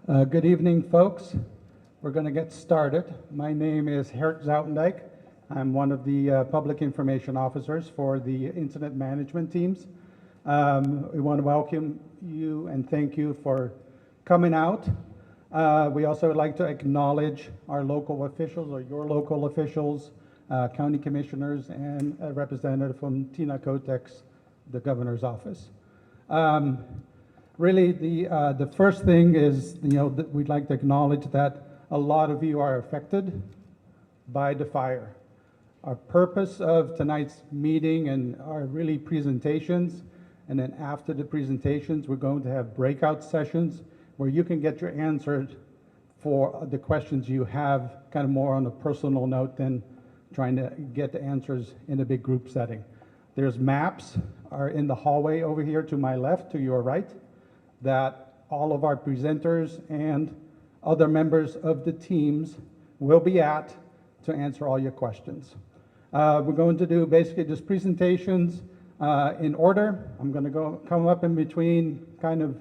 Good evening, folks. We're going to get started. My name is Gert Zoutendijk. I'm one of the public information officers for the incident management teams. We want to welcome you and thank you for coming out. We also would like to acknowledge our local officials, or your local officials, county commissioners, and a representative from Tina Kotek's, the governor's office. Really, the first thing is, that we'd like to acknowledge that a lot of you are affected by the fire. Our purpose of tonight's meeting and our really presentations, and then after the presentations, we're going to have breakout sessions where you can get your answers for the questions you have, kind of more on a personal note than trying to get the answers in a big group setting. There's maps are in the hallway over here to my left, to your right, that all of our presenters and other members of the teams will be at to answer all your questions. We're going to do basically just presentations in order. I'm going to come up in between, kind of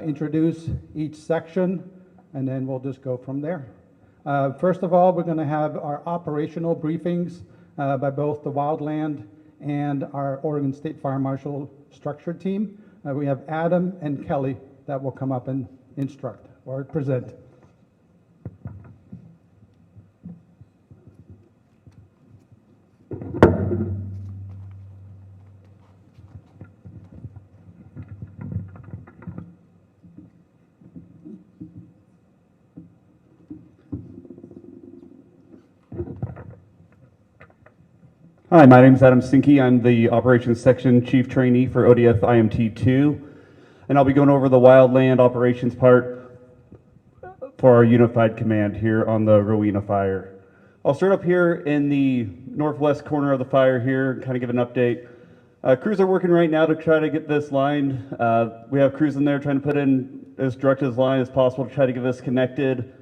introduce each section, and then we'll just go from there. First of all, we're going to have our operational briefings by both the Wildland and our Oregon State Fire Marshal structure team. We have Adam and Kelly that will come up and instruct or present. Hi, my name is Adam Stinke. I'm the Operations Section Chief Trainee for ODF IMT2, and I'll be going over the wildland operations part for our unified command here on the Rowena fire. I'll start up here in the northwest corner of the fire here and kind of give an update. Crews are working right now to try to get this lined. We have crews in there trying to put in as direct as line as possible to try to get this connected.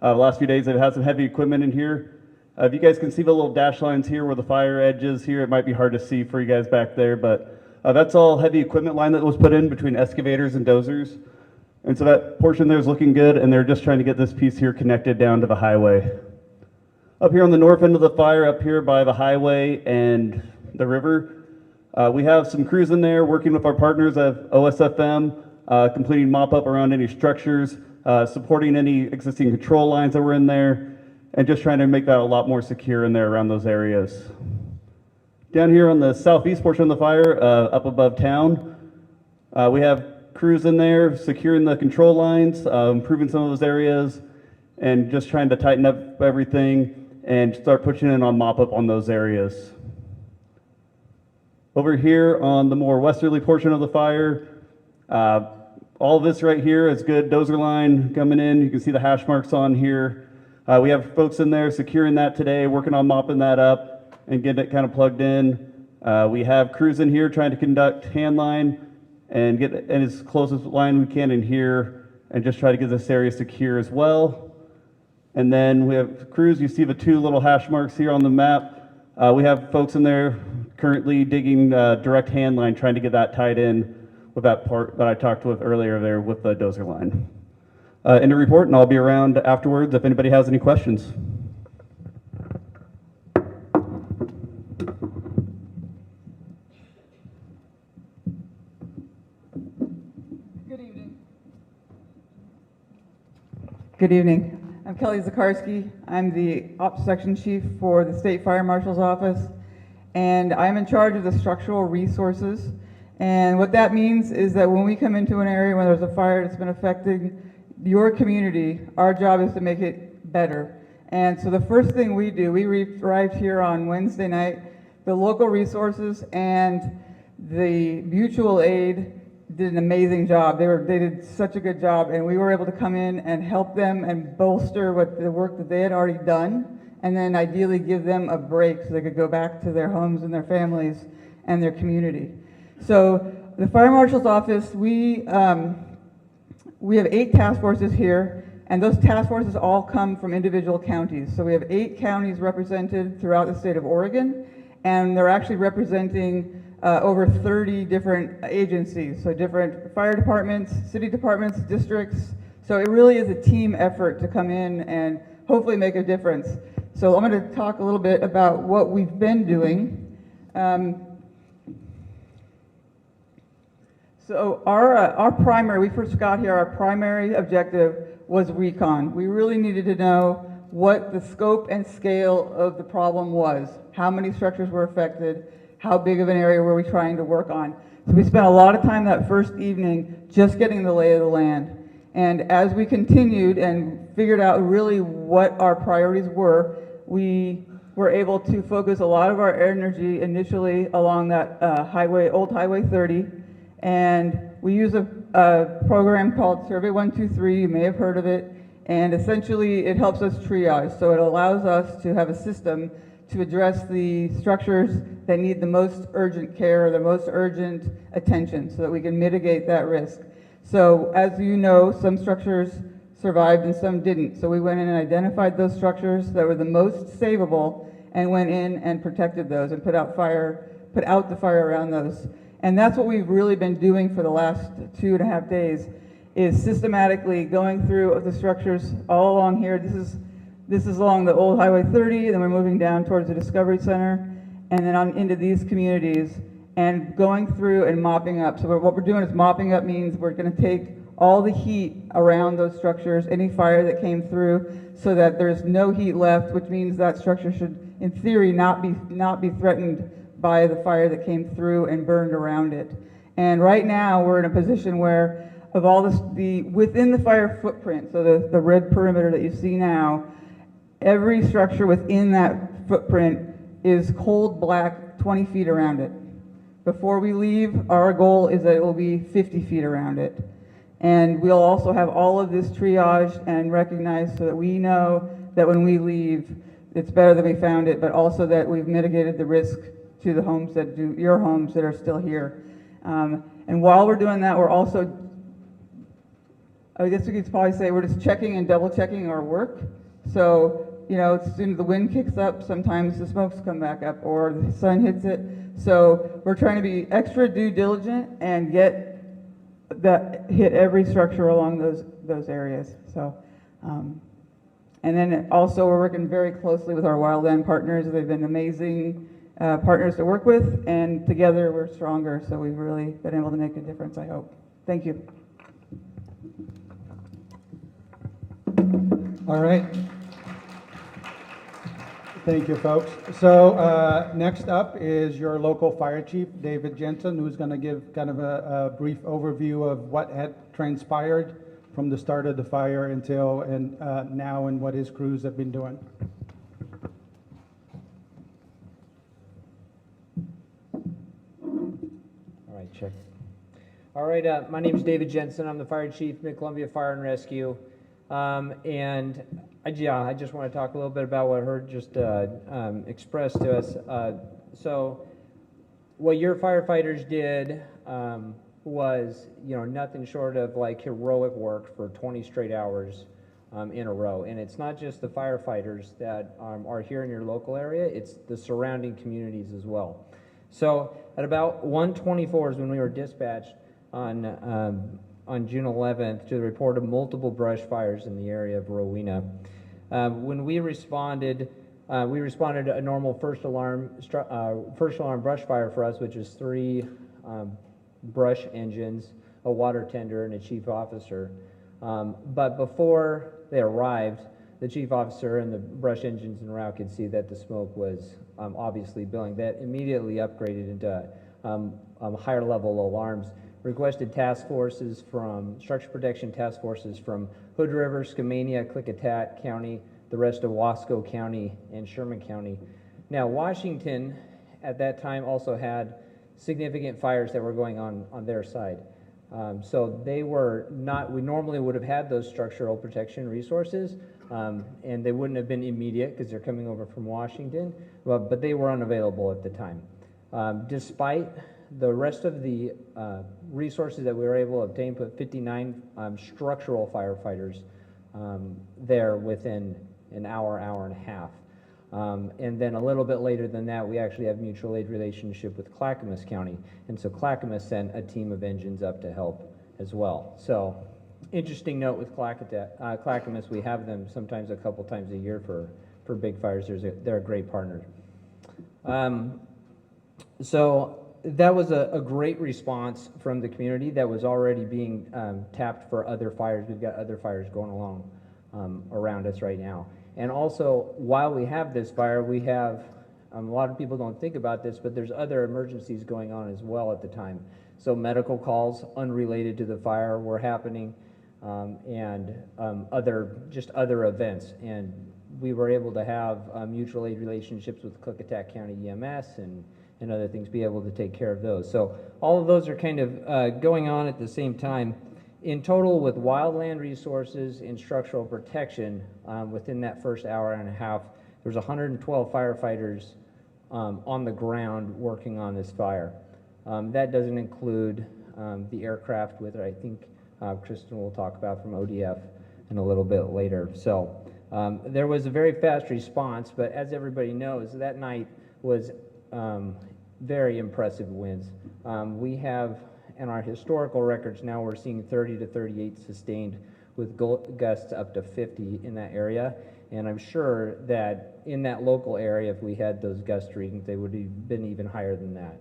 The last few days they've had some heavy equipment in here. If you guys can see the little dash lines here where the fire edge is here, it might be hard to see for you guys back there, but that's all heavy equipment line that was put in between excavators and dozers. And so that portion there is looking good, and they're just trying to get this piece here connected down to the highway. Up here on the north end of the fire, up here by the highway and the river, we have some crews in there working with our partners at OSFM, completing mop-up around any structures, supporting any existing control lines that were in there, and just trying to make that a lot more secure in there around those areas. Down here on the southeast portion of the fire, up above town, we have crews in there securing the control lines, improving some of those areas, and just trying to tighten up everything and start pushing in on mop-up on those areas. Over here on the more westerly portion of the fire, all of this right here is good dozer line coming in. You can see the hash marks on here. We have folks in there securing that today, working on mopping that up and getting it kind of plugged in. We have crews in here trying to conduct hand line and get as close as line we can in here and just try to get this area secure as well. And then we have crews, you see the two little hash marks here on the map. We have folks in there currently digging direct hand line, trying to get that tied in with that part that I talked with earlier there with the dozer line. In the report, and I'll be around afterwards if anybody has any questions. Good evening. Good evening. I'm Kelly Zakarski. I'm the Ops Section Chief for the State Fire Marshal's Office, and I'm in charge of the structural resources. And what that means is that when we come into an area where there's a fire that's been affecting your community, our job is to make it better. And so the first thing we do, we arrived here on Wednesday night. The local resources and the mutual aid did an amazing job. They did such a good job, and we were able to come in and help them and bolster what the work that they had already done, and then ideally give them a break so they could go back to their homes and their families and their community. So the Fire Marshal's Office, we have 8 task forces here, and those task forces all come from individual counties. So we have 8 counties represented throughout the state of Oregon, and they're actually representing over 30 different agencies. So different fire departments, city departments, districts, So it really is a team effort to come in and hopefully make a difference. So I'm going to talk a little bit about what we've been doing. So our primary, we first got here, our primary objective was recon. We really needed to know what the scope and scale of the problem was, how many structures were affected, how big of an area were we trying to work on. So we spent a lot of time that first evening just getting the lay of the land. And as we continued and figured out really what our priorities were, we were able to focus a lot of our energy initially along that old Highway 30. And we use a program called Survey 123, you may have heard of it. And essentially it helps us triage. So it allows us to have a system to address the structures that need the most urgent care, the most urgent attention, so that we can mitigate that risk. So as you know, some structures survived and some didn't. So we went in and identified those structures that were the most savable and went in and protected those and put out the fire around those. And that's what we've really been doing for the last 2.5 days, is systematically going through the structures all along here. This is along the old Highway 30, then we're moving down towards the Discovery Center, and then on into these communities, and going through and mopping up. So what we're doing is mopping up means we're going to take all the heat around those structures, any fire that came through, so that there's no heat left, which means that structure should, in theory, not be threatened by the fire that came through and burned around it. And right now we're in a position where of all within the fire footprint, so the red perimeter that you see now, every structure within that footprint is cold black 20 feet around it. Before we leave, our goal is that it will be 50 feet around it. And we'll also have all of this triaged and recognized so that we know that when we leave, it's better that we found it, but also that we've mitigated the risk to the homes your homes that are still here. And while we're doing that, we're also, I guess we could probably say we're just checking and double checking our work. So, you know, as soon as the wind kicks up, sometimes the smokes come back up or the sun hits it. So we're trying to be extra due diligent and hit every structure along those areas. So, and then also we're working very closely with our wildland partners. They've been amazing partners to work with, and together we're stronger. So we've really been able to make a difference, I hope. Thank you. All right. Thank you, folks. So next up is your local fire chief, David Jensen, who's going to give kind of a brief overview of what had transpired from the start of the fire until now and what his crews have been doing. All right, check. All right, my name is David Jensen. I'm the fire chief, Mid-Columbia Fire and Rescue. And I just want to talk a little bit about what Herb just expressed to us. So what your firefighters did was, you know, nothing short of like heroic work for 20 straight hours in a row. And it's not just the firefighters that are here in your local area, it's the surrounding communities as well. So at about 1:24 is when we were dispatched on June 11th to the report of multiple brush fires in the area of Rowena. When we responded to a normal first alarm brush fire for us, which is 3 brush engines, a water tender, and a chief officer. But before they arrived, the chief officer and the brush engines en route could see that the smoke was obviously billowing. That immediately upgraded into higher level alarms. Requested task forces from structure protection task forces from Hood River, Skamania, Klickitat County, the rest of Wasco County, and Sherman County. Now, Washington at that time also had significant fires that were going on their side. So they were not, we normally would have had those structural protection resources, and they wouldn't have been immediate because they're coming over from Washington, but they were unavailable at the time. Despite the rest of the resources that we were able to obtain, put 59 structural firefighters there within an hour and a half. And then a little bit later than that, we actually have mutual aid relationship with Clackamas County. And so Clackamas sent a team of engines up to help as well. So Interesting note with Clackamas, we have them sometimes a couple times a year for big fires. They're a great partner. So that was a great response from the community that was already being tapped for other fires. We've got other fires going along around us right now. And also, while we have this fire, we have, a lot of people don't think about this, but there's other emergencies going on as well at the time. So medical calls unrelated to the fire were happening, and other events. And we were able to have mutual aid relationships with Clickitat County EMS and other things, be able to take care of those. So all of those are kind of going on at the same time. In total, with wildland resources and structural protection, within that first hour and a half, there's 112 firefighters on the ground working on this fire. That doesn't include the aircraft with, I think Kristen will talk about from ODF in a little bit later. So there was a very fast response, but as everybody knows, that night was very impressive winds. We have, in our historical records now, we're seeing 30 to 38 sustained with gusts up to 50 in that area. And I'm sure that in that local area, if we had those gust readings, they would have been even higher than that.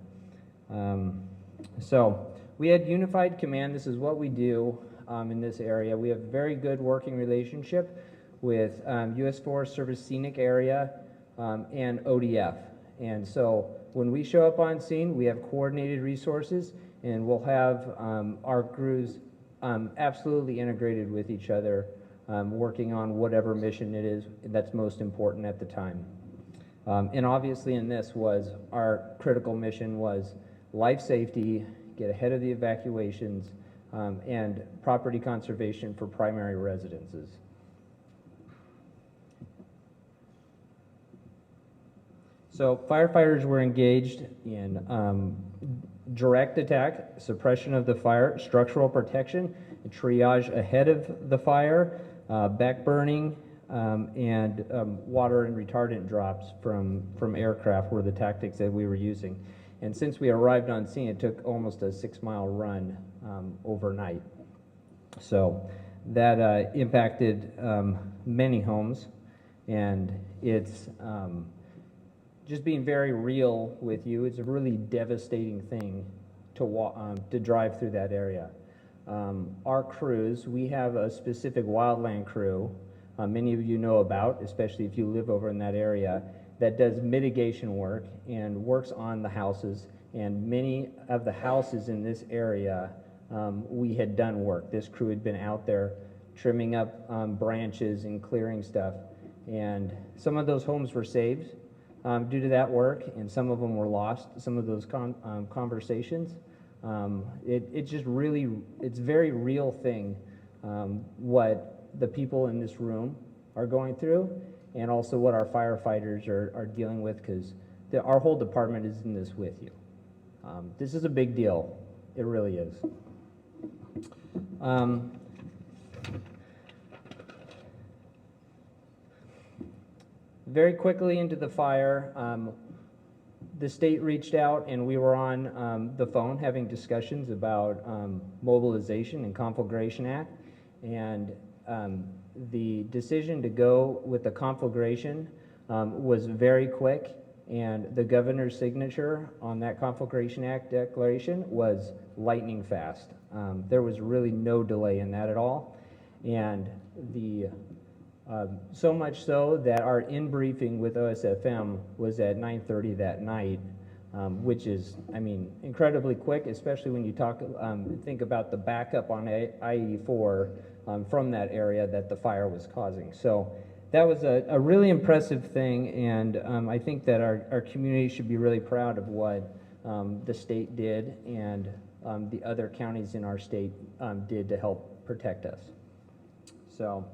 So we had unified command. This is what we do in this area. We have a very good working relationship with U.S. Forest Service Scenic Area and ODF. And so when we show up on scene, we have coordinated resources, and we'll have our crews absolutely integrated with each other, working on whatever mission it is that's most important at the time. And obviously in this was our critical mission was life safety, get ahead of the evacuations, and property conservation for primary residences. So firefighters were engaged in direct attack, suppression of the fire, structural protection, triage ahead of the fire, back burning, and water and retardant drops from aircraft were the tactics that we were using. And since we arrived on scene, it took almost a 6-mile run overnight. So that impacted many homes, and it's just being very real with you, it's a really devastating thing to drive through that area. Our crews, we have a specific wildland crew, many of you know about, especially if you live over in that area, that does mitigation work and works on the houses. And many of the houses in this area, we had done work. This crew had been out there trimming up branches and clearing stuff. And some of those homes were saved due to that work, and some of them were lost, some of those conversations. It's just really, it's a very real thing, what the people in this room are going through, and also what our firefighters are dealing with, because our whole department is in this with you. This is a big deal. It really is. Very quickly into the fire, the state reached out, and we were on the phone having discussions about mobilization and Conflagration Act. And the decision to go with the conflagration was very quick, and the governor's signature on that Conflagration Act declaration was lightning fast. There was really no delay in that at all. And so much so that our in-briefing with OSFM was at 9:30 that night, which is, I mean, incredibly quick, especially when you think about the backup on I-84 from that area that the fire was causing. So that was a really impressive thing, and I think that our community should be really proud of what the state did and the other counties in our state did to help protect us. So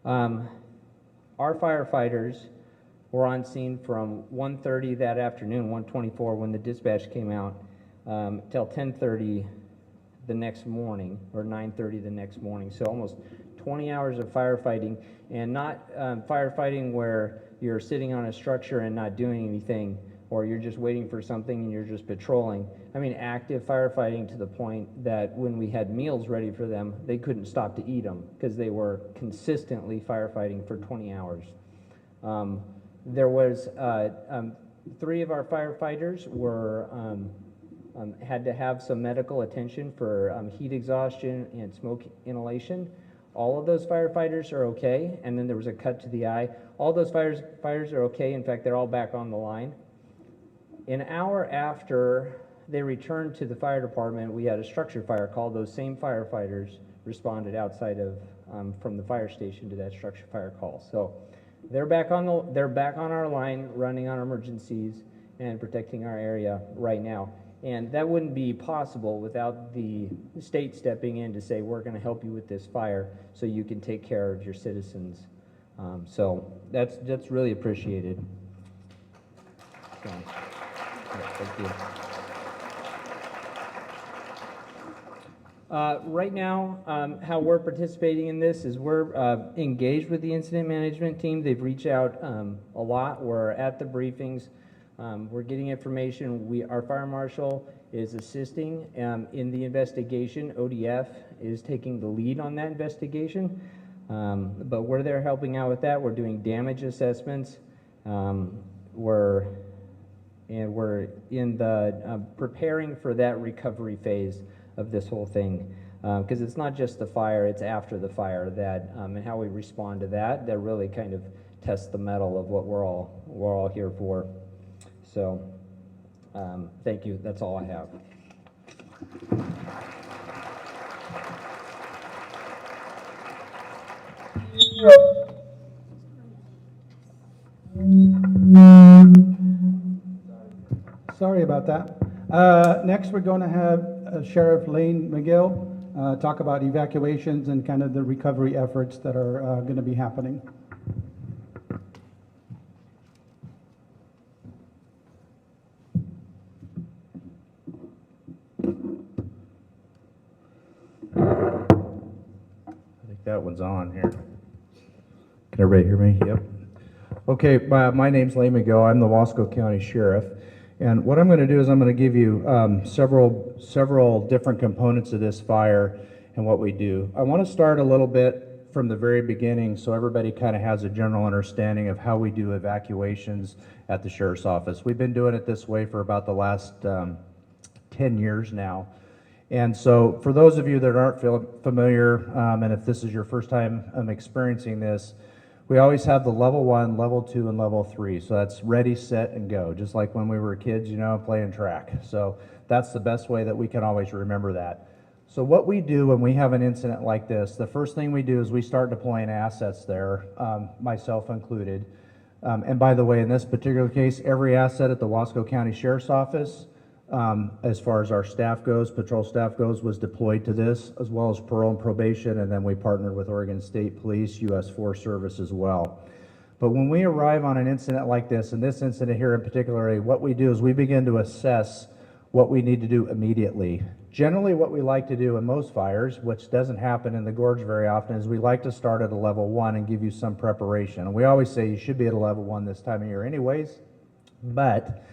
our firefighters were on scene from 1:30 that afternoon, 1:24 when the dispatch came out, till 10:30 the next morning, or 9:30 the next morning. So almost 20 hours of firefighting, and not firefighting where you're sitting on a structure and not doing anything, or you're just waiting for something and you're just patrolling. I mean, active firefighting to the point that when we had meals ready for them, they couldn't stop to eat them because they were consistently firefighting for 20 hours. There was 3 of our firefighters were had to have some medical attention for heat exhaustion and smoke inhalation. All of those firefighters are okay, and then there was a cut to the eye. All those fires are okay. In fact, they're all back on the line. An hour after they returned to the fire department, we had a structure fire call. Those same firefighters responded outside of from the fire station to that structure fire call. So they're back on our line, running on emergencies and protecting our area right now. And that wouldn't be possible without the state stepping in to say, we're going to help you with this fire so you can take care of your citizens. So that's really appreciated. So, thank you. Right now, how we're participating in this is we're engaged with the incident management team. They've reached out a lot. We're at the briefings. We're getting information. Our fire marshal is assisting in the investigation. ODF is taking the lead on that investigation. But we're there helping out with that. We're doing damage assessments. We're in the preparing for that recovery phase of this whole thing. Because it's not just the fire, it's after the fire that and how we respond to that really kind of tests the mettle of what we're all here for. So, thank you. That's all I have. Sorry about that. Next, we're going to have Sheriff Lane McGill talk about evacuations and kind of the recovery efforts that are going to be happening. That one's on here. Can everybody hear me? Yep. Okay, my name's Lane McGill. I'm the Wasco County Sheriff. And what I'm going to do is I'm going to give you several different components of this fire and what we do. I want to start a little bit from the very beginning so everybody kind of has a general understanding of how we do evacuations at the Sheriff's Office. We've been doing it this way for about the last 10 years now. And so for those of you that aren't familiar, and if this is your first time experiencing this, we always have the level 1, level 2, and level 3. So that's ready, set, and go, just like when we were kids, playing track. So that's the best way that we can always remember that. So what we do when we have an incident like this, the first thing we do is we start deploying assets there, myself included. And by the way, in this particular case, every asset at the Wasco County Sheriff's Office, as far as our staff goes, patrol staff goes, was deployed to this, as well as parole and probation, and then we partnered with Oregon State Police, U.S. Forest Service as well. But when we arrive on an incident like this, and this incident here in particular, what we do is we begin to assess what we need to do immediately. Generally, what we like to do in most fires, which doesn't happen in the gorge very often, is we like to start at a level 1 and give you some preparation. And we always say you should be at a level 1 this time of year anyways, but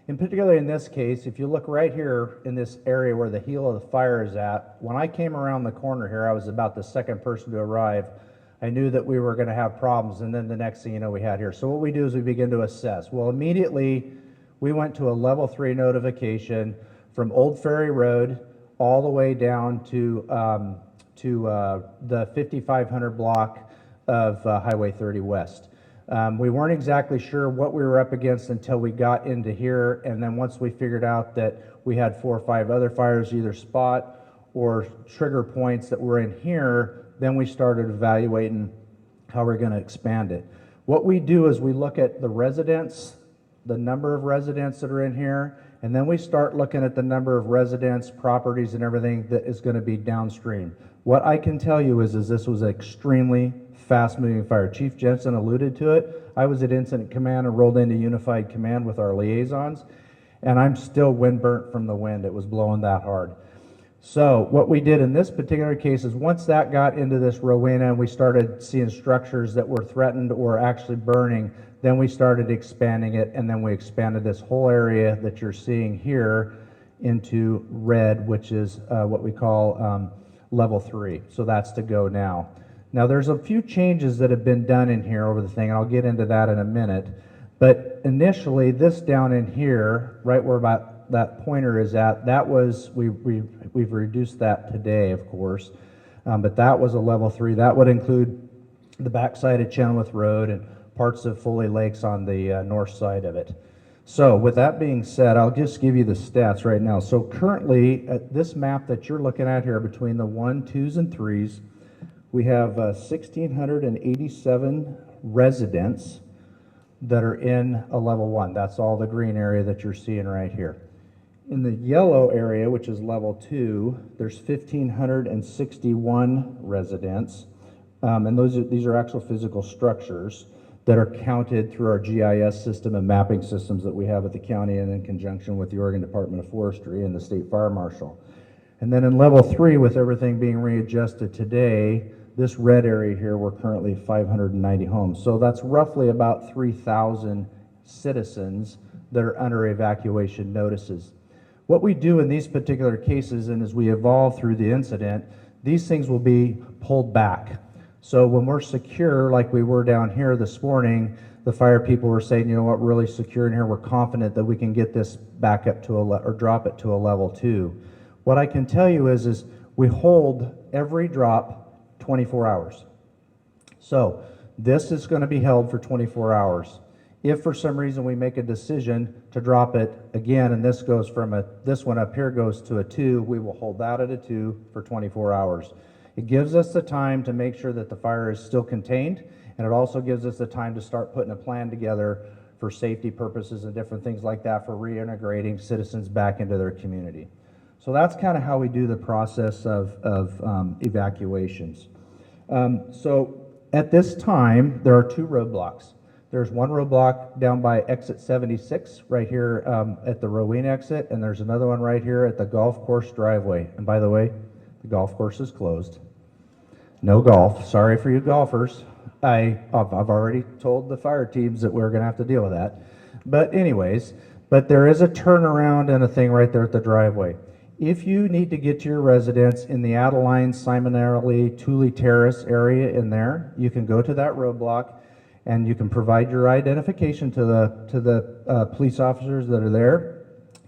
in particular in this case, if you look right here in this area where the heel of the fire is at, when I came around the corner here, I was about the second person to arrive. I knew that we were going to have problems, and then the next thing you know we had here. So what we do is we begin to assess. Well, immediately we went to a level 3 notification from Old Ferry Road all the way down to the 5500 block of Highway 30 West. We weren't exactly sure what we were up against until we got into here, and then once we figured out that we had 4 or 5 other fires, either spot or trigger points that were in here, then we started evaluating how we're going to expand it. What we do is we look at the residents, the number of residents that are in here, and then we start looking at the number of residents, properties, and everything that is going to be downstream. What I can tell you is this was an extremely fast-moving fire. Chief Jensen alluded to it. I was at Incident Command and rolled into Unified Command with our liaisons, and I'm still wind burnt from the wind. It was blowing that hard. So what we did in this particular case is once that got into this Rowena and we started seeing structures that were threatened or actually burning, then we started expanding it, and then we expanded this whole area that you're seeing here into red, which is what we call level 3. So that's to go now. Now there's a few changes that have been done in here over the thing, and I'll get into that in a minute. But initially, this down in here, right where about that pointer is at, that was, we've reduced that today, of course, but that was a level 3. That would include the backside of Chenoweth Road and parts of Foley Lakes on the north side of it. So with that being said, I'll just give you the stats right now. So currently, this map that you're looking at here between the 1, 2s, and 3s, we have 1,687 residents that are in a level 1. That's all the green area that you're seeing right here. In the yellow area, which is level 2, there's 1,561 residents, and these are actual physical structures that are counted through our GIS system and mapping systems that we have at the county and in conjunction with the Oregon Department of Forestry and the State Fire Marshal. And then in level 3, with everything being readjusted today, this red area here, we're currently 590 homes. So that's roughly about 3,000 citizens that are under evacuation notices. What we do in these particular cases, and as we evolve through the incident, these things will be pulled back. So when we're secure, like we were down here this morning, the fire people were saying, you know what, really secure in here, we're confident that we can get this back up to or drop it to a level 2. What I can tell you is we hold every drop 24 hours. So this is going to be held for 24 hours. If for some reason we make a decision to drop it again, and this goes from this one up here goes to a 2, we will hold that at a 2 for 24 hours. It gives us the time to make sure that the fire is still contained, and it also gives us the time to start putting a plan together for safety purposes and different things like that for reintegrating citizens back into their community. So that's kind of how we do the process of evacuations. So at this time, there are 2 roadblocks. There's one roadblock down by exit 76 right here at the Rowena exit, and there's another one right here at the golf course driveway. And by the way, the golf course is closed. No golf. Sorry for you golfers. I've already told the fire teams that we're going to have to deal with that. But anyways, there is a turnaround and a thing right there at the driveway. If you need to get to your residence in the Adeline, Simonelli, Thule Terrace area in there, you can go to that roadblock and you can provide your identification to the police officers that are there.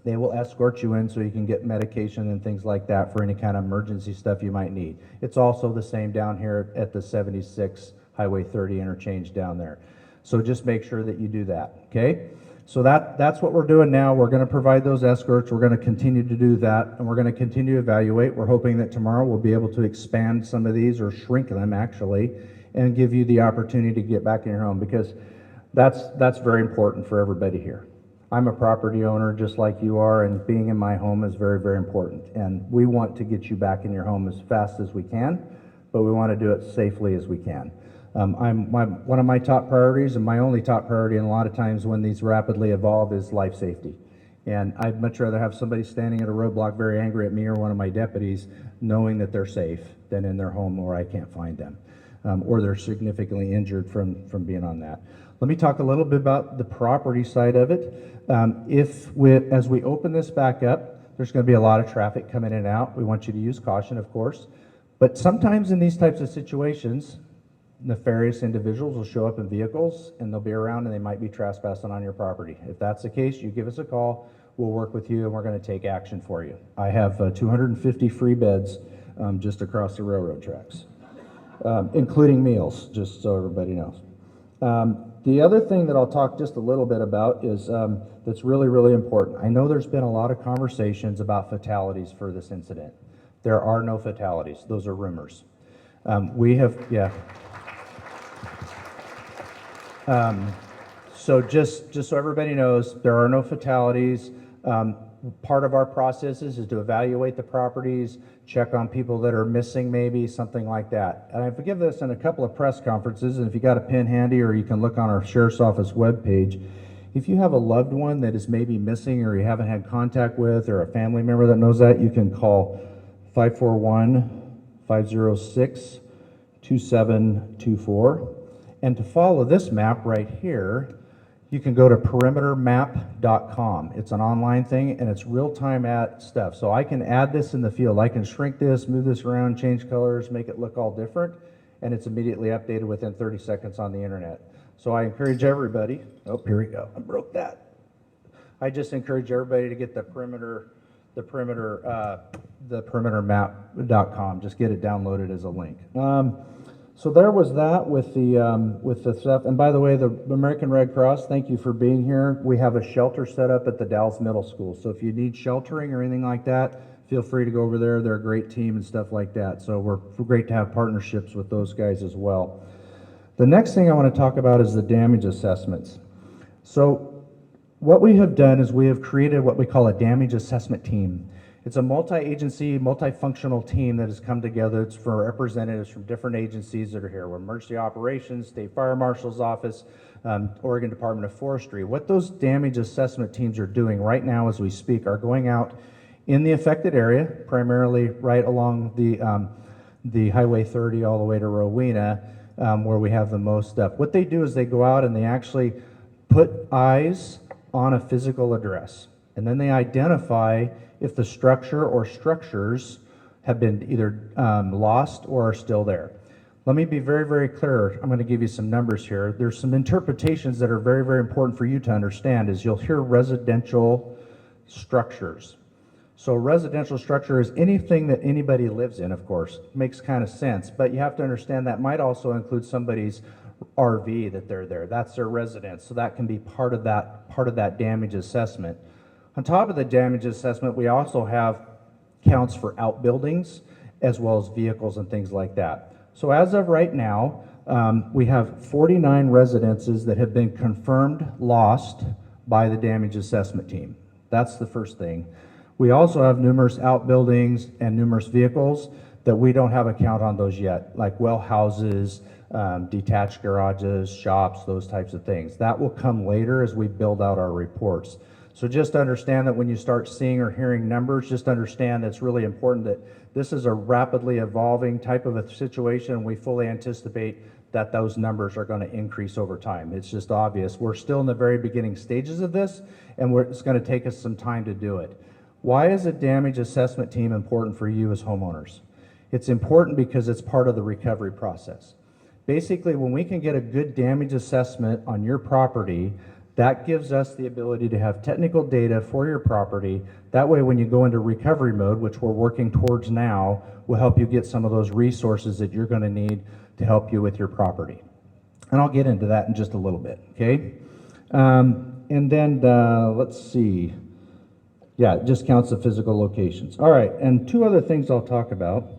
They will escort you in so you can get medication and things like that for any kind of emergency stuff you might need. It's also the same down here at the 76 Highway 30 interchange down there. So just make sure that you do that, okay? So that's what we're doing now. We're going to provide those escorts. We're going to continue to do that, and we're going to continue to evaluate. We're hoping that tomorrow we'll be able to expand some of these or shrink them actually and give you the opportunity to get back in your home, because that's very important for everybody here. I'm a property owner just like you are, and being in my home is very, very important. And we want to get you back in your home as fast as we can, but we want to do it safely as we can. One of my top priorities, and my only top priority, and a lot of times when these rapidly evolve, is life safety. And I'd much rather have somebody standing at a roadblock very angry at me or one of my deputies knowing that they're safe than in their home where I can't find them, or they're significantly injured from being on that. Let me talk a little bit about the property side of it. As we open this back up, there's going to be a lot of traffic coming in and out. We want you to use caution, of course. But sometimes in these types of situations, nefarious individuals will show up in vehicles and they'll be around and they might be trespassing on your property. If that's the case, you give us a call, we'll work with you, and we're going to take action for you. I have 250 free beds just across the railroad tracks, including meals, just so everybody knows. The other thing that I'll talk just a little bit about is that's really, really important. I know there's been a lot of conversations about fatalities for this incident. There are no fatalities. Those are rumors. So just so everybody knows, there are no fatalities. Part of our process is to evaluate the properties, check on people that are missing maybe, something like that. And I've given this in a couple of press conferences, and if you got a pen handy, or you can look on our Sheriff's Office webpage, if you have a loved one that is maybe missing or you haven't had contact with, or a family member that knows that, you can call 541-506-2724. And to follow this map right here, you can go to perimetermap.com. It's an online thing, and it's real-time at stuff. So I can add this in the field. I can shrink this, move this around, change colors, make it look all different, and it's immediately updated within 30 seconds on the internet. So I encourage everybody, oh, here we go, I broke that. I just encourage everybody to get the perimetermap.com. Just get it downloaded as a link. So there was that with the stuff. And by the way, the American Red Cross, thank you for being here. We have a shelter set up at the Dallas Middle School. So if you need sheltering or anything like that, feel free to go over there. They're a great team and stuff like that. So we're great to have partnerships with those guys as well. The next thing I want to talk about is the damage assessments. So what we have done is we have created what we call a damage assessment team. It's a multi-agency, multifunctional team that has come together. It's for representatives from different agencies that are here. We're Emergency Operations, State Fire Marshal's Office, Oregon Department of Forestry. What those damage assessment teams are doing right now as we speak are going out in the affected area, primarily right along the Highway 30 all the way to Rowena, where we have the most stuff. What they do is they go out and they actually put eyes on a physical address, and then they identify if the structure or structures have been either lost or are still there. Let me be very, very clear. I'm going to give you some numbers here. There's some interpretations that are very, very important for you to understand is you'll hear residential structures. So residential structure is anything that anybody lives in, of course. Makes kind of sense, but you have to understand that might also include somebody's RV that they're there. That's their residence, so that can be part of that damage assessment. On top of the damage assessment, we also have counts for outbuildings as well as vehicles and things like that. So as of right now, we have 49 residences that have been confirmed lost by the damage assessment team. That's the first thing. We also have numerous outbuildings and numerous vehicles that we don't have a count on those yet, like well houses, detached garages, shops, those types of things. That will come later as we build out our reports. So just understand that when you start seeing or hearing numbers, just understand it's really important that this is a rapidly evolving type of a situation, and we fully anticipate that those numbers are going to increase over time. It's just obvious. We're still in the very beginning stages of this, and it's going to take us some time to do it. Why is a damage assessment team important for you as homeowners? It's important because it's part of the recovery process. Basically, when we can get a good damage assessment on your property, that gives us the ability to have technical data for your property. That way, when you go into recovery mode, which we're working towards now, will help you get some of those resources that you're going to need to help you with your property. And I'll get into that in just a little bit, okay? And then, let's see. Yeah, it just counts the physical locations. All right, and two other things I'll talk about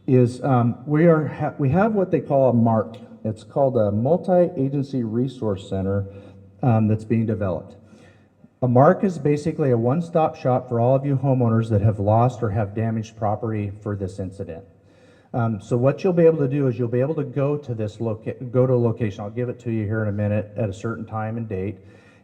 is we have what they call a MARC. It's called a Multi-Agency Resource Center that's being developed. A MARC is basically a one-stop shop for all of you homeowners that have lost or have damaged property for this incident. So what you'll be able to do is you'll be able to go to a location. I'll give it to you here in a minute at a certain time and date.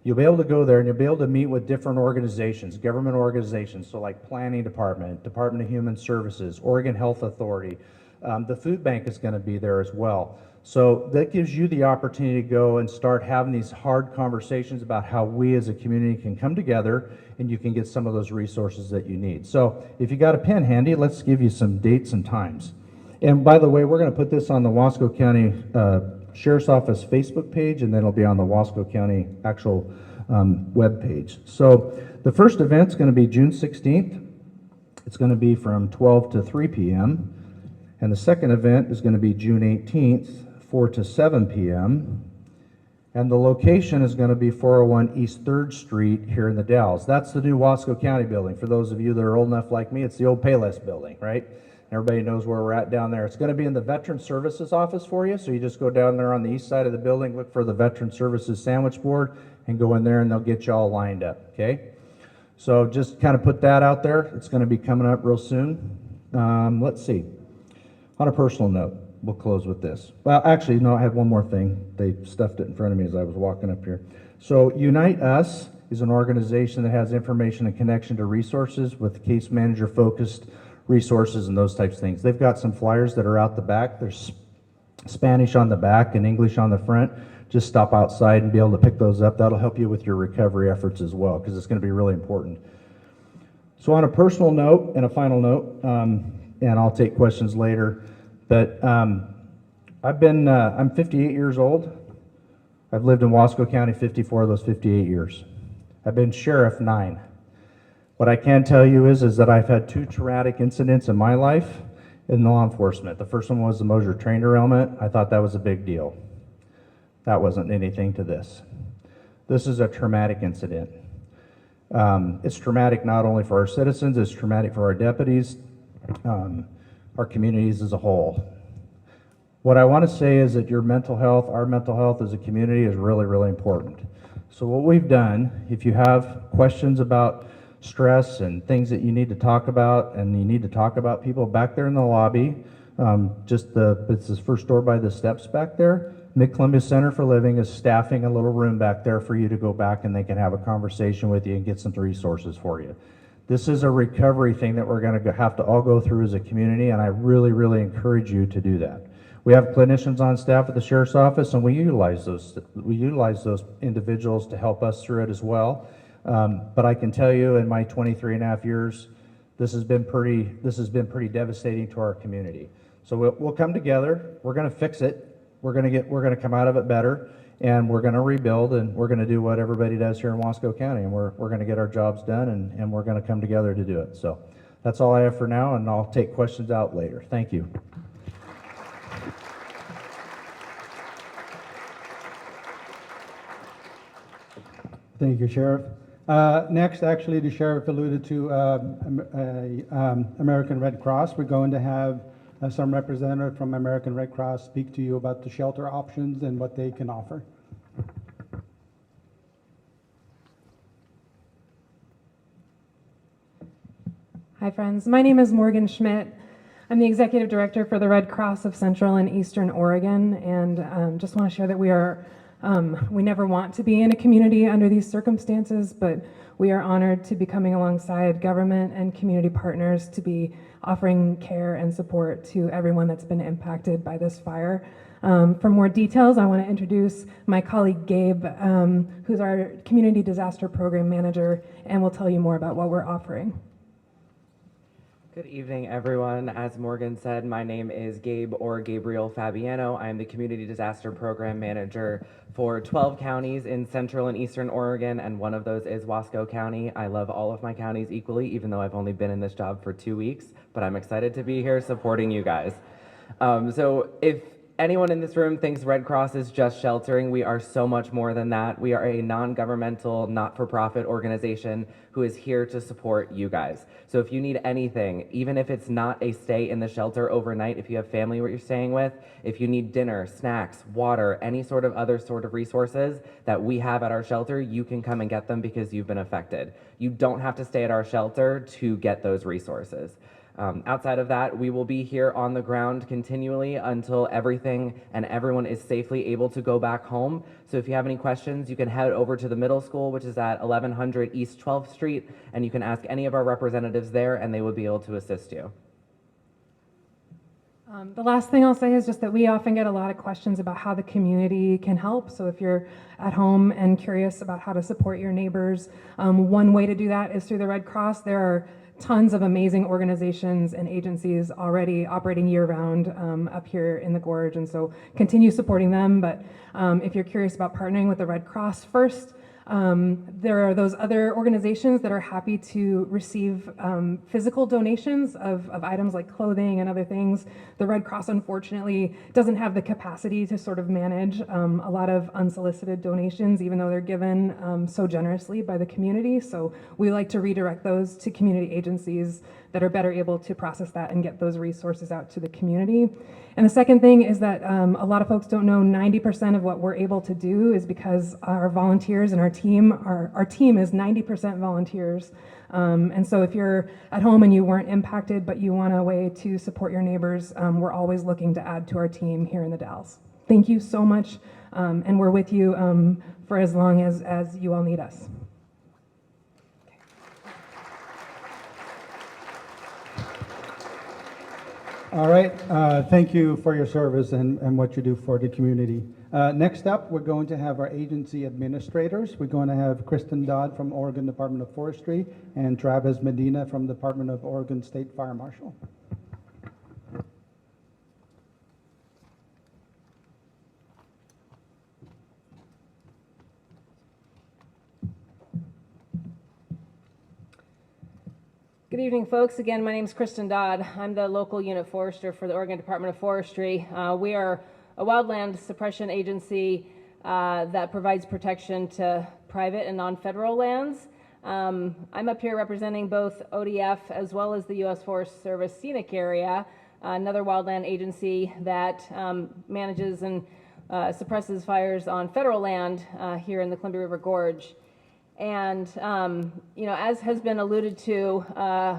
You'll be able to go there and you'll be able to meet with different organizations, government organizations, so like Planning Department, Department of Human Services, Oregon Health Authority. The food bank is going to be there as well. So that gives you the opportunity to go and start having these hard conversations about how we as a community can come together and you can get some of those resources that you need. So if you got a pen handy, let's give you some dates and times. And by the way, we're going to put this on the Wasco County Sheriff's Office Facebook page, and then it'll be on the Wasco County actual web page. So the first event's going to be June 16th. It's going to be from 12 to 3 p.m. And the second event is going to be June 18th, 4 to 7 p.m. And the location is going to be 401 East 3rd Street here in the Dalles. That's the new Wasco County building. For those of you that are old enough like me, it's the old Payless building, right? Everybody knows where we're at down there. It's going to be in the Veteran Services office for you. So you just go down there on the east side of the building, look for the Veteran Services sandwich board, and go in there and they'll get you all lined up, okay? So just kind of put that out there. It's going to be coming up real soon. Let's see. On a personal note, we'll close with this. Well, actually, no, I had one more thing. They stuffed it in front of me as I was walking up here. So Unite Us is an organization that has information and connection to resources with case manager focused resources and those types of things. They've got some flyers that are out the back. There's Spanish on the back and English on the front. Just stop outside and be able to pick those up. That'll help you with your recovery efforts as well, because it's going to be really important. So on a personal note and a final note, and I'll take questions later, but I'm 58 years old. I've lived in Wasco County 54 of those 58 years. I've been sheriff 9. What I can tell you is that I've had 2 traumatic incidents in my life in law enforcement. The first one was the Mosier train derailment. I thought that was a big deal. That wasn't anything to this. This is a traumatic incident. It's traumatic not only for our citizens, it's traumatic for our deputies, our communities as a whole. What I want to say is that your mental health, our mental health as a community is really, really important. So what we've done, if you have questions about stress and things that you need to talk about, and you need to talk about people back there in the lobby, it's this first door by the steps back there. Mid-Columbia Center for Living is staffing a little room back there for you to go back and they can have a conversation with you and get some resources for you. This is a recovery thing that we're going to have to all go through as a community, and I really, really encourage you to do that. We have clinicians on staff at the Sheriff's Office, and we utilize those individuals to help us through it as well. But I can tell you, in my 23 and a half years, this has been pretty devastating to our community. So we'll come together. We're going to fix it. We're going to come out of it better, and we're going to rebuild, and we're going to do what everybody does here in Wasco County, and we're going to get our jobs done, and we're going to come together to do it. So that's all I have for now, and I'll take questions out later. Thank you. Thank you, Sheriff. Next, actually, the Sheriff alluded to American Red Cross. We're going to have some representative from American Red Cross speak to you about the shelter options and what they can offer. Hi, friends. My name is Morgan Schmidt. I'm the Executive Director for the Red Cross of Central and Eastern Oregon, and just want to share that we never want to be in a community under these circumstances, but we are honored to be coming alongside government and community partners to be offering care and support to everyone that's been impacted by this fire. For more details, I want to introduce my colleague Gabe, who's our Community Disaster Program Manager, and will tell you more about what we're offering. Good evening, everyone. As Morgan said, my name is Gabe, or Gabriel Fabiano. I am the Community Disaster Program Manager for 12 counties in Central and Eastern Oregon, and one of those is Wasco County. I love all of my counties equally, even though I've only been in this job for 2 weeks, but I'm excited to be here supporting you guys. So if anyone in this room thinks Red Cross is just sheltering, we are so much more than that. We are a non-governmental, not-for-profit organization who is here to support you guys. So if you need anything, even if it's not a stay in the shelter overnight, if you have family what you're staying with, if you need dinner, snacks, water, any sort of other sort of resources that we have at our shelter, you can come and get them because you've been affected. You don't have to stay at our shelter to get those resources. Outside of that, we will be here on the ground continually until everything and everyone is safely able to go back home. So if you have any questions, you can head over to the middle school, which is at 1100 East 12th Street, and you can ask any of our representatives there, and they will be able to assist you. The last thing I'll say is just that we often get a lot of questions about how the community can help. So if you're at home and curious about how to support your neighbors, one way to do that is through the Red Cross. There are tons of amazing organizations and agencies already operating year-round up here in the Gorge, and so continue supporting them. But if you're curious about partnering with the Red Cross first, there are those other organizations that are happy to receive physical donations of items like clothing and other things. The Red Cross, unfortunately, doesn't have the capacity to sort of manage a lot of unsolicited donations, even though they're given so generously by the community. So we like to redirect those to community agencies that are better able to process that and get those resources out to the community. And the second thing is that a lot of folks don't know 90% of what we're able to do is because our volunteers and our team is 90% volunteers. And so if you're at home and you weren't impacted, but you want a way to support your neighbors, we're always looking to add to our team here in the Dalles. Thank you so much, and we're with you for as long as you all need us. All right, thank you for your service and what you do for the community. Next up, we're going to have our agency administrators. We're going to have Kristen Dodd from Oregon Department of Forestry and Travis Medina from Department of Oregon State Fire Marshal. Good evening, folks. Again, my name is Kristen Dodd. I'm the local unit forester for the Oregon Department of Forestry. We are a wildland suppression agency that provides protection to private and non-federal lands. I'm up here representing both ODF as well as the U.S. Forest Service Scenic Area, another wildland agency that manages and suppresses fires on federal land here in the Columbia River Gorge. And, as has been alluded to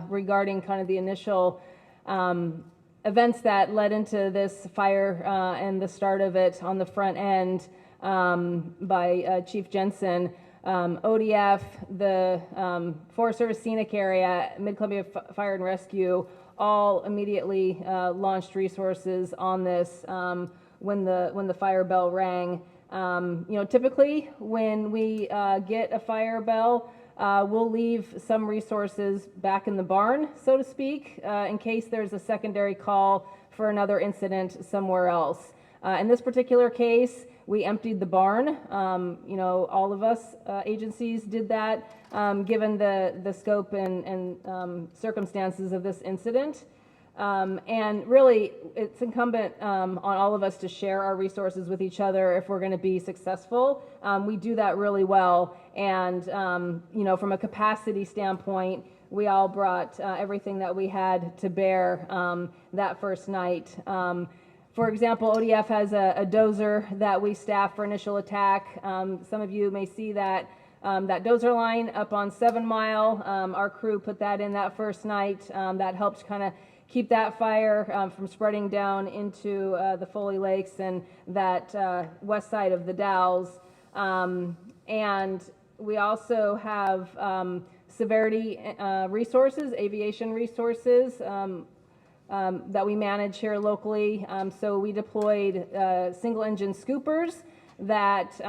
regarding kind of the initial events that led into this fire and the start of it on the front end by Chief Jensen, ODF, the Forest Service Scenic Area, Mid-Columbia Fire and Rescue, all immediately launched resources on this when the fire bell rang. Typically when we get a fire bell, we'll leave some resources back in the barn, so to speak, in case there's a secondary call for another incident somewhere else. In this particular case, we emptied the barn. All of us agencies did that, given the scope and circumstances of this incident. And really, it's incumbent on all of us to share our resources with each other if we're going to be successful. We do that really well. And, from a capacity standpoint, we all brought everything that we had to bear that first night. For example, ODF has a dozer that we staff for initial attack. Some of you may see that dozer line up on 7 Mile. Our crew put that in that first night. That helped kind of keep that fire from spreading down into the Foley Lakes and that west side of the Dalles. And we also have severity resources, aviation resources that we manage here locally. So we deployed single engine scoopers that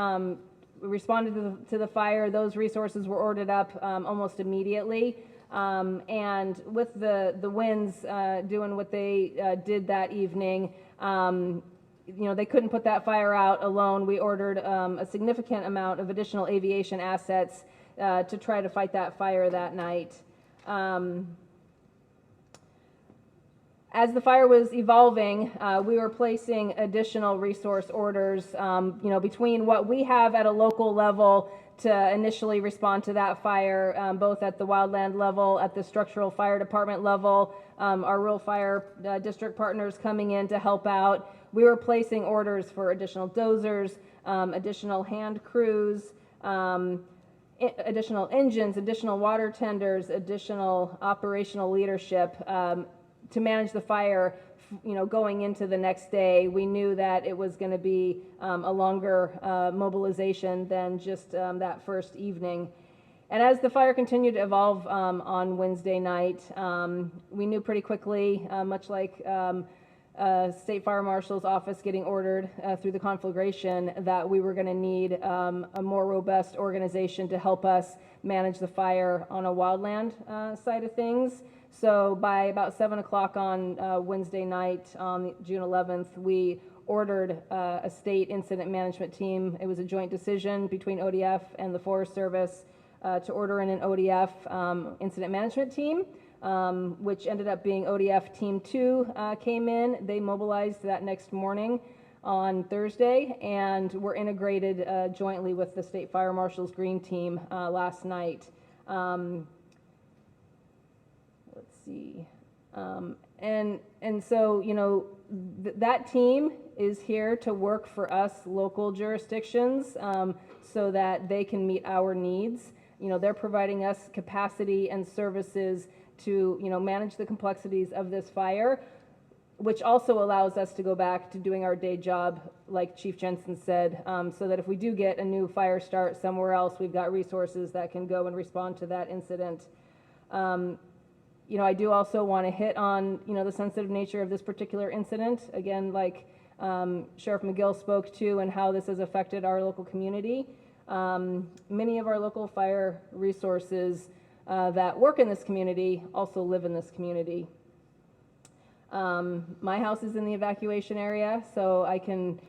responded to the fire. Those resources were ordered up almost immediately. And with the winds doing what they did that evening, they couldn't put that fire out alone. We ordered a significant amount of additional aviation assets to try to fight that fire that night. As the fire was evolving, we were placing additional resource orders, between what we have at a local level to initially respond to that fire, both at the wildland level, at the structural fire department level, our rural fire district partners coming in to help out. We were placing orders for additional dozers, additional hand crews, additional engines, additional water tenders, additional operational leadership to manage the fire, going into the next day. We knew that it was going to be a longer mobilization than just that first evening. And as the fire continued to evolve on Wednesday night, we knew pretty quickly, much like State Fire Marshal's office getting ordered through the conflagration, that we were going to need a more robust organization to help us manage the fire on a wildland side of things. So by about 7 o'clock on Wednesday night, on June 11th, we ordered a state incident management team. It was a joint decision between ODF and the Forest Service to order in an ODF incident management team, which ended up being ODF Team 2 came in. They mobilized that next morning on Thursday and were integrated jointly with the State Fire Marshal's Green Team last night. Let's see. And so, that team is here to work for us local jurisdictions so that they can meet our needs. They're providing us capacity and services to, manage the complexities of this fire, which also allows us to go back to doing our day job, like Chief Jensen said, so that if we do get a new fire start somewhere else, we've got resources that can go and respond to that incident. I do also want to hit on, the sensitive nature of this particular incident. Again, like Sheriff McGill spoke to, and how this has affected our local community. Many of our local fire resources that work in this community also live in this community. My house is in the evacuation area, so I can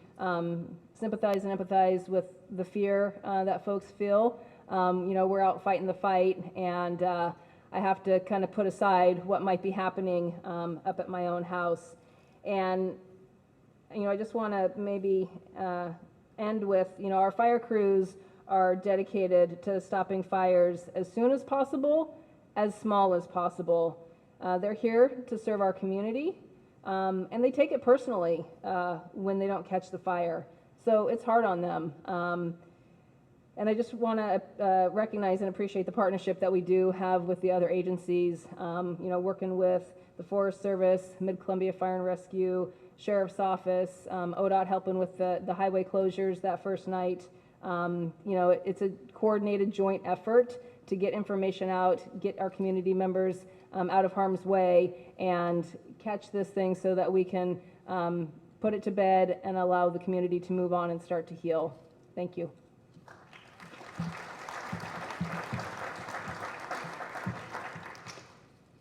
sympathize and empathize with the fear that folks feel. We're out fighting the fight, and I have to kind of put aside what might be happening up at my own house. And, I just want to maybe end with, our fire crews are dedicated to stopping fires as soon as possible, as small as possible. They're here to serve our community, and they take it personally when they don't catch the fire. So it's hard on them. And I just want to recognize and appreciate the partnership that we do have with the other agencies, working with the Forest Service, Mid-Columbia Fire and Rescue, Sheriff's Office, ODOT helping with the highway closures that first night. It's a coordinated joint effort to get information out, get our community members out of harm's way, and catch this thing so that we can put it to bed and allow the community to move on and start to heal. Thank you.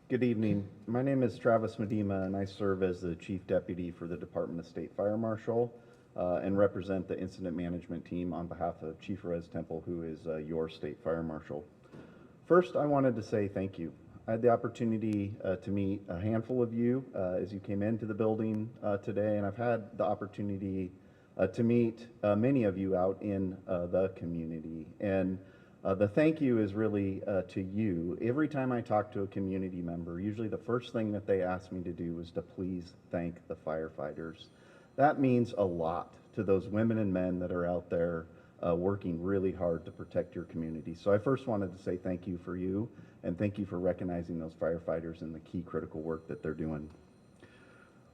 Good evening. My name is Travis Medema, and I serve as the Chief Deputy for the Department of State Fire Marshal and represent the Incident Management Team on behalf of Chief Rez Temple, who is your State Fire Marshal. First, I wanted to say thank you. I had the opportunity to meet a handful of you as you came into the building today, and I've had the opportunity to meet many of you out in the community. And the thank you is really to you. Every time I talk to a community member, usually the first thing that they ask me to do is to please thank the firefighters. That means a lot to those women and men that are out there working really hard to protect your community. So I first wanted to say thank you for you, and thank you for recognizing those firefighters and the key critical work that they're doing.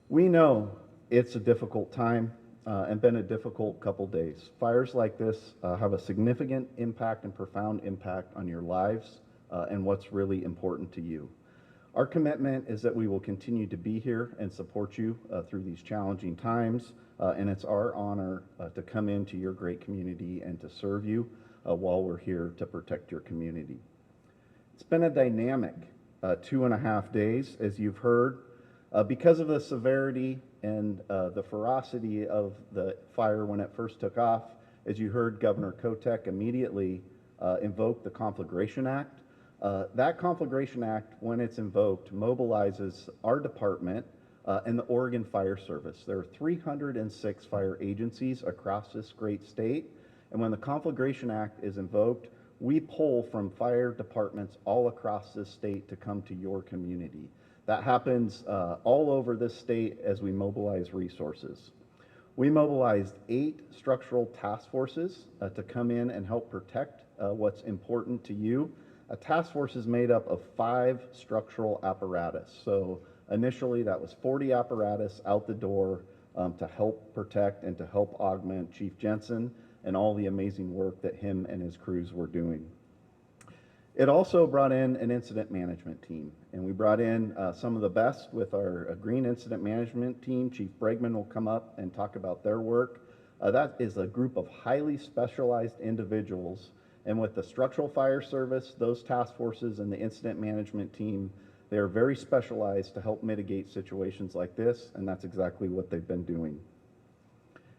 We know it's a difficult time. And been a difficult couple days. Fires like this have a significant impact and profound impact on your lives and what's really important to you. Our commitment is that we will continue to be here and support you through these challenging times, and it's our honor to come into your great community and to serve you while we're here to protect your community. It's been a dynamic 2.5 days, as you've heard, because of the severity and the ferocity of the fire when it first took off. As you heard, Governor Kotek immediately invoked the Conflagration Act. That Conflagration Act, when it's invoked, mobilizes our department and the Oregon Fire Service. There are 306 fire agencies across this great state, and when the Conflagration Act is invoked, we pull from fire departments all across this state to come to your community. That happens all over this state as we mobilize resources. We mobilized 8 structural task forces to come in and help protect what's important to you. A task force is made up of 5 structural apparatus. So initially that was 40 apparatus out the door to help protect and to help augment Chief Jensen and all the amazing work that him and his crews were doing. It also brought in an incident management team, and we brought in some of the best with our green incident management team. Chief Bregman will come up and talk about their work. That is a group of highly specialized individuals, and with the structural fire service, those task forces, and the incident management team, they are very specialized to help mitigate situations like this, and that's exactly what they've been doing.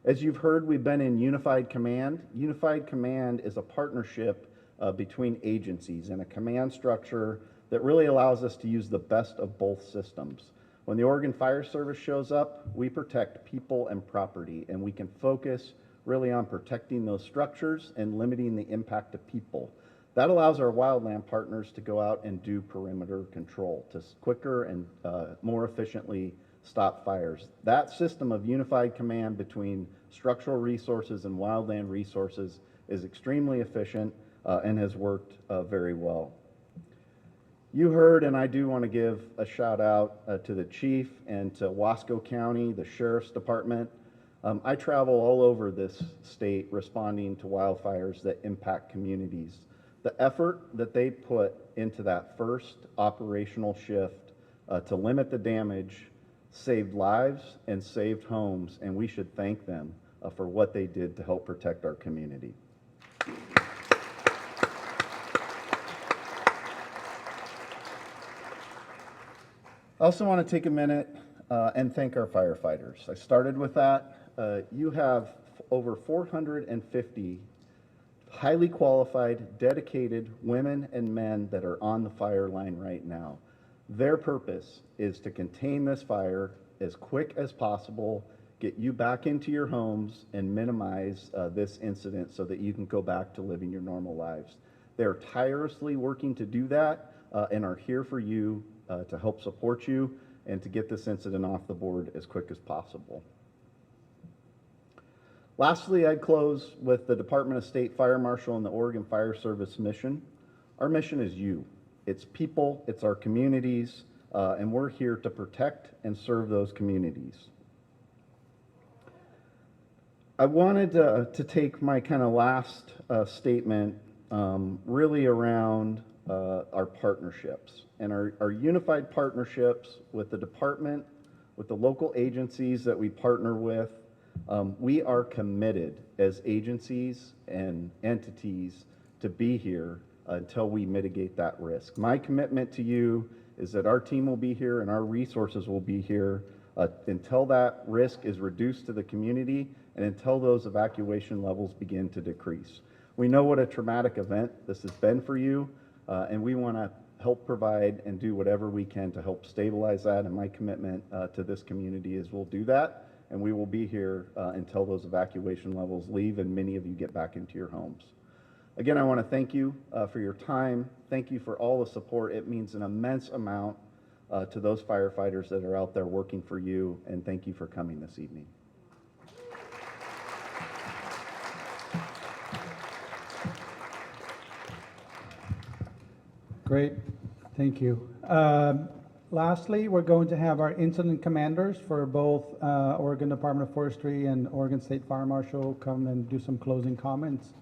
As you've heard, we've been in Unified Command. Unified Command is a partnership between agencies and a command structure that really allows us to use the best of both systems. When the Oregon Fire Service shows up, we protect people and property, and we can focus really on protecting those structures and limiting the impact to people. That allows our wildland partners to go out and do perimeter control to quicker and more efficiently stop fires. That system of unified command between structural resources and wildland resources is extremely efficient and has worked very well. You heard, and I do want to give a shout out to the chief and to Wasco County, the Sheriff's Department. I travel all over this state responding to wildfires that impact communities. The effort that they put into that first operational shift to limit the damage saved lives and saved homes, and we should thank them for what they did to help protect our community. I also want to take a minute and thank our firefighters. I started with that. You have over 450 highly qualified, dedicated women and men that are on the fire line right now. Their purpose is to contain this fire as quick as possible, get you back into your homes, and minimize this incident so that you can go back to living your normal lives. They're tirelessly working to do that and are here for you to help support you and to get this incident off the board as quick as possible. Lastly, I'd close with the Department of State Fire Marshal and the Oregon Fire Service mission. Our mission is you. It's people, it's our communities, and we're here to protect and serve those communities. I wanted to take my kind of last statement really around our partnerships and our unified partnerships with the department, with the local agencies that we partner with. We are committed as agencies and entities to be here until we mitigate that risk. My commitment to you is that our team will be here and our resources will be here until that risk is reduced to the community and until those evacuation levels begin to decrease. We know what a traumatic event this has been for you, and we want to help provide and do whatever we can to help stabilize that, and my commitment to this community is we'll do that, and we will be here until those evacuation levels leave and many of you get back into your homes. Again, I want to thank you for your time. Thank you for all the support. It means an immense amount to those firefighters that are out there working for you, and thank you for coming this evening. Great, thank you. Lastly, we're going to have our incident commanders for both Oregon Department of Forestry and Oregon State Fire Marshal come and do some closing comments.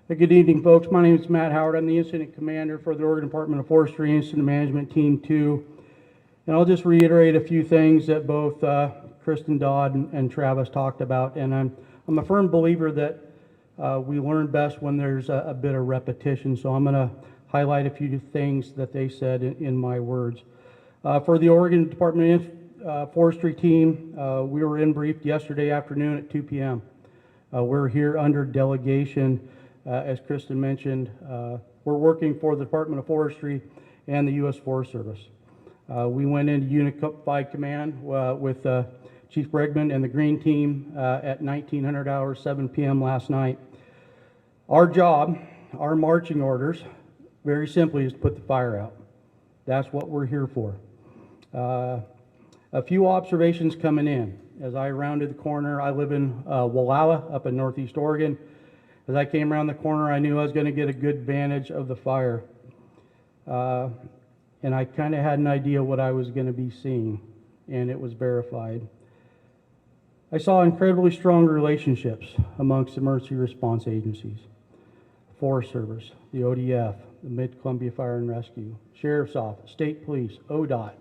Good evening, folks. My name is Matt Howard. I'm the Incident Commander for the Oregon Department of Forestry Incident Management Team 2. And I'll just reiterate a few things that both Kristen Dodd and Travis talked about. And I'm a firm believer that we learn best when there's a bit of repetition. So I'm going to highlight a few things that they said in my words. For the Oregon Department of Forestry team, we were in briefed yesterday afternoon at 2 p.m. We're here under delegation. As Kristen mentioned, we're working for the Department of Forestry and the U.S. Forest Service. We went into Unified Command with Chief Bregman and the Green Team at 1900 hours, 7 p.m. last night. Our job, our marching orders, very simply is to put the fire out. That's what we're here for. A few observations coming in. As I rounded the corner, I live in Wallowa up in Northeast Oregon. As I came around the corner, I knew I was going to get a good vantage of the fire. And I kind of had an idea what I was going to be seeing, and it was verified. I saw incredibly strong relationships amongst emergency response agencies, Forest Service, the ODF, the Mid-Columbia Fire and Rescue, Sheriff's Office, State Police, ODOT.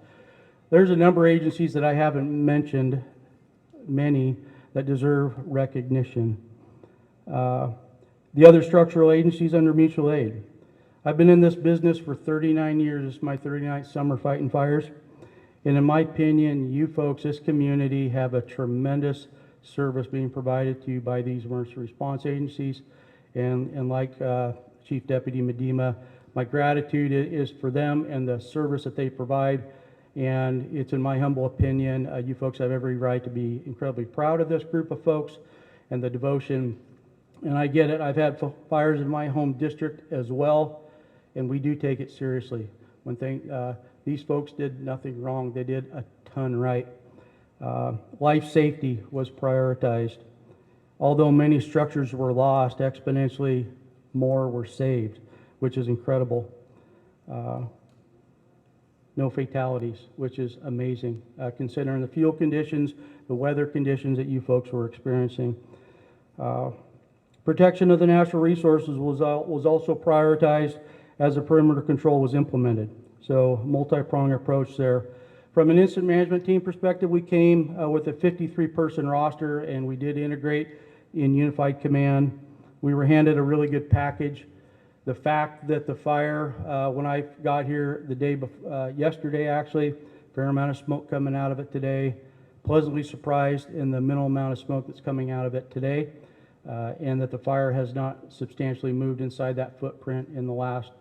There's a number of agencies that I haven't mentioned, many that deserve recognition. The other structural agencies under mutual aid. I've been in this business for 39 years. This is my 39th summer fighting fires. And in my opinion, you folks, this community, have a tremendous service being provided to you by these emergency response agencies. And like Chief Deputy Medema, my gratitude is for them and the service that they provide. And it's in my humble opinion, you folks have every right to be incredibly proud of this group of folks and the devotion. And I get it. I've had fires in my home district as well, and we do take it seriously. These folks did nothing wrong. They did a ton right. Life safety was prioritized. Although many structures were lost, exponentially more were saved, which is incredible. No fatalities, which is amazing, considering the fuel conditions, the weather conditions that you folks were experiencing. Protection of the natural resources was also prioritized as the perimeter control was implemented. So multi-pronged approach there. From an incident management team perspective, we came with a 53-person roster, and we did integrate in unified command. We were handed a really good package. The fact that the fire, when I got here the day yesterday actually, fair amount of smoke coming out of it today. Pleasantly surprised in the minimal amount of smoke that's coming out of it today, and that the fire has not substantially moved inside that footprint in the last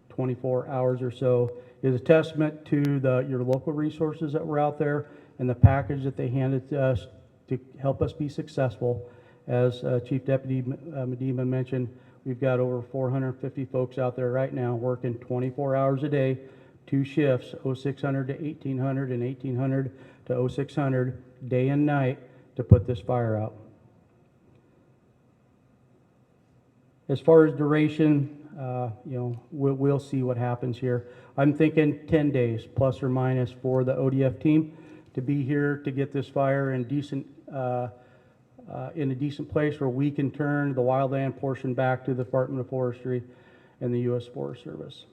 24 hours or so is a testament to your local resources that were out there and the package that they handed to us to help us be successful. As Chief Deputy Medina mentioned, we've got over 450 folks out there right now working 24 hours a day, 2 shifts, 0600 to 1800 and 1800 to 0600, day and night, to put this fire out. As far as duration, we'll see what happens here. I'm thinking 10 days plus or minus for the ODF team to be here to get this fire in a decent place where we can turn the wildland portion back to the Department of Forestry and the U.S. Forest Service.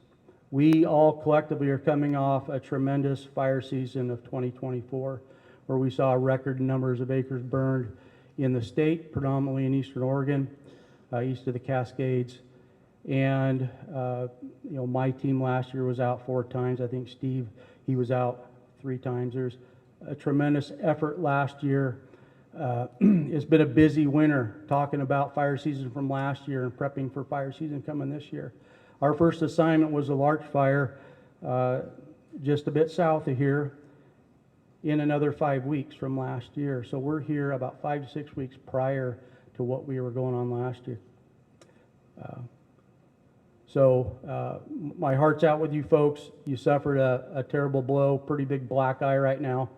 We all collectively are coming off a tremendous fire season of 2024, where we saw record numbers of acres burned in the state, predominantly in Eastern Oregon, east of the Cascades. And my team last year was out 4 times. I think Steve, he was out 3 times. There's a tremendous effort last year. It's been a busy winter talking about fire season from last year and prepping for fire season coming this year. Our first assignment was a large fire just a bit south of here in another 5 weeks from last year. So we're here about 5 to 6 weeks prior to what we were going on last year. My heart's out with you folks. You suffered a terrible blow, pretty big black eye right now.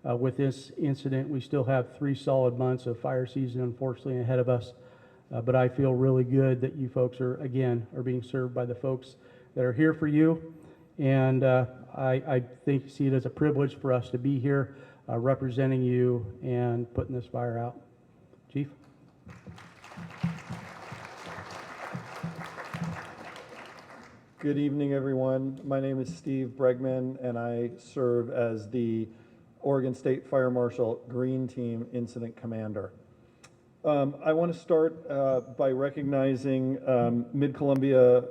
With this incident, we still have 3 solid months of fire season, unfortunately, ahead of us. But I feel really good that you folks are being served by the folks that are here for you. And I see it as a privilege for us to be here representing you and putting this fire out. Chief? Good evening, everyone. My name is Steve Bregman, and I serve as the Oregon State Fire Marshal Green Team Incident Commander. I want to start by recognizing Mid-Columbia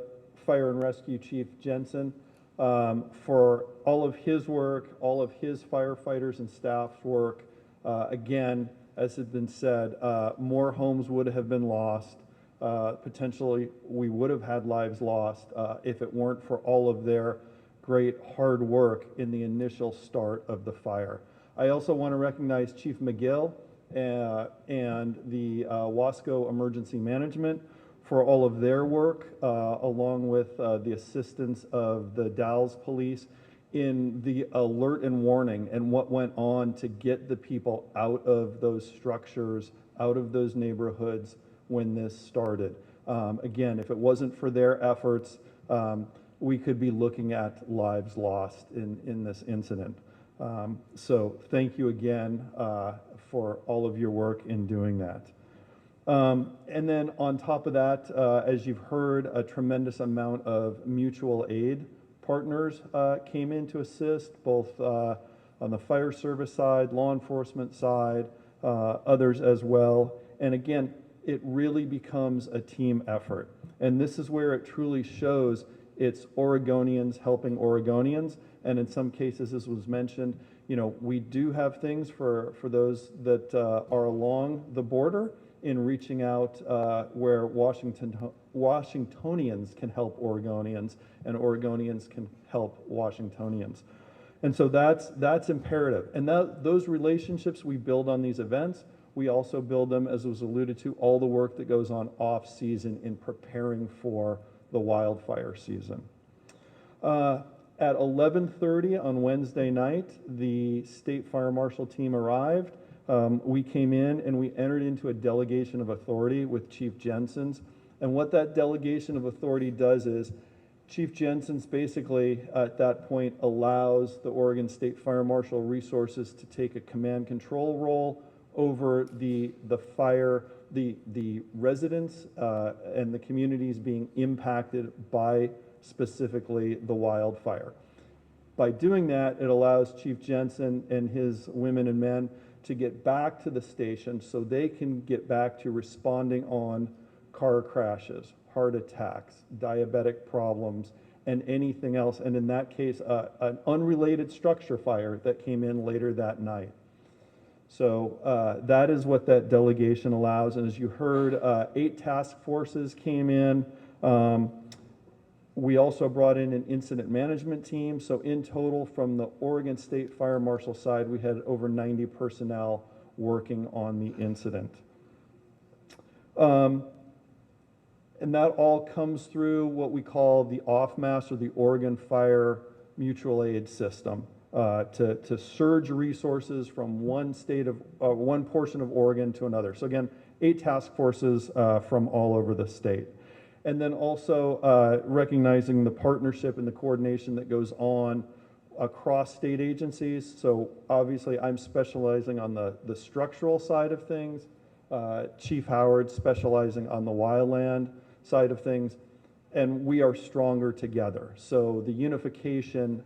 Fire and Rescue Chief Jensen for all of his work, all of his firefighters and staff's work. Again, as has been said, more homes would have been lost. Potentially, we would have had lives lost if it weren't for all of their great hard work in the initial start of the fire. I also want to recognize Chief McGill and the Wasco Emergency Management for all of their work, along with the assistance of the Dalles Police in the alert and warning and what went on to get the people out of those structures, out of those neighborhoods when this started. Again, if it wasn't for their efforts, we could be looking at lives lost in this incident. So thank you again for all of your work in doing that. And then on top of that, as you've heard, a tremendous amount of mutual aid partners came in to assist, both on the fire service side, law enforcement side, others as well. And again, it really becomes a team effort. And this is where it truly shows it's Oregonians helping Oregonians. And in some cases, as was mentioned, we do have things for those that are along the border in reaching out where Washingtonians can help Oregonians and Oregonians can help Washingtonians. And so that's imperative. And those relationships we build on these events, we also build them, as was alluded to, all the work that goes on off season in preparing for the wildfire season. At 11:30 on Wednesday night, the State Fire Marshal team arrived. We came in and we entered into a delegation of authority with Chief Jensen's. And what that delegation of authority does is Chief Jensen's basically at that point allows the Oregon State Fire Marshal resources to take a command control role over the fire the residents and the communities being impacted by specifically the wildfire. By doing that, it allows Chief Jensen and his women and men to get back to the station so they can get back to responding on car crashes, heart attacks, diabetic problems, and anything else. And in that case, an unrelated structure fire that came in later that night. So that is what that delegation allows. And as you heard, 8 task forces came in. We also brought in an incident management team. So in total, from the Oregon State Fire Marshal side, we had over 90 personnel working on the incident. And that all comes through what we call the OFMAS, or the Oregon Fire Mutual Aid System, to surge resources from one portion of Oregon to another. So again, 8 task forces from all over the state. And then also recognizing the partnership and the coordination that goes on across state agencies. So obviously I'm specializing on the structural side of things, Chief Howard specializing on the wildland side of things, and we are stronger together. So the unification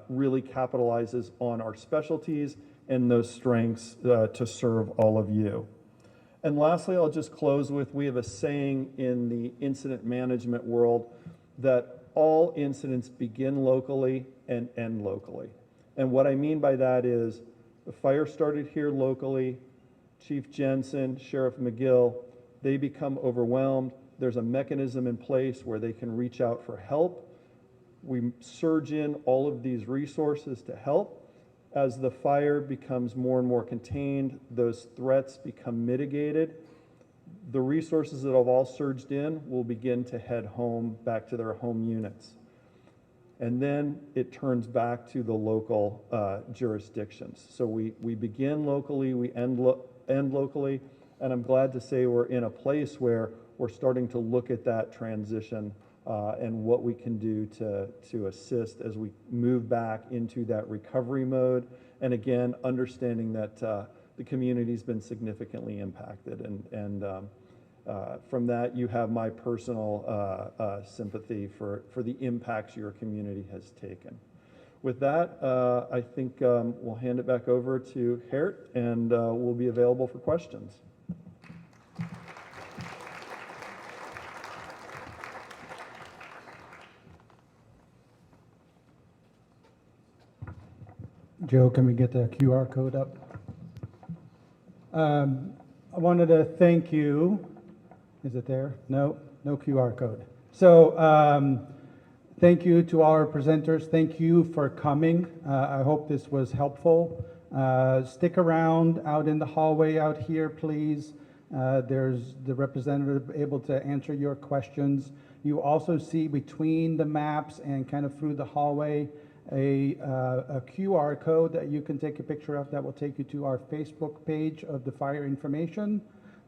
really capitalizes on our specialties and those strengths to serve all of you. And lastly, I'll just close with, we have a saying in the incident management world that all incidents begin locally and end locally. And what I mean by that is the fire started here locally, Chief Jensen, Sheriff McGill, they become overwhelmed. There's a mechanism in place where they can reach out for help. We surge in all of these resources to help. As the fire becomes more and more contained, those threats become mitigated. The resources that have all surged in will begin to head home, back to their home units. And then it turns back to the local jurisdictions. So we begin locally, we end locally, and I'm glad to say we're in a place where we're starting to look at that transition and what we can do to assist as we move back into that recovery mode. And again, understanding that the community's been significantly impacted. And from that, you have my personal sympathy for the impacts your community has taken. With that, I think we'll hand it back over to Hert, and we'll be available for questions. Joe, can we get the QR code up? I wanted to thank you. Is it there? No QR code. So thank you to our presenters. Thank you for coming. I hope this was helpful. Stick around out in the hallway out here, please. There's the representative able to answer your questions. You also see between the maps and kind of through the hallway a QR code that you can take a picture of that will take you to our Facebook page of the fire information.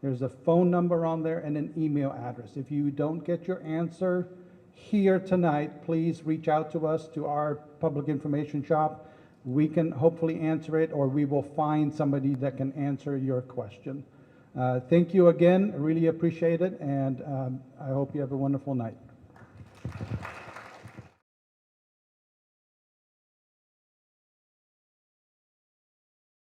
There's a phone number on there and an email address. If you don't get your answer here tonight, please reach out to us, to our public information shop. We can hopefully answer it, or we will find somebody that can answer your question. Thank you again. I really appreciate it, and I hope you have a wonderful night.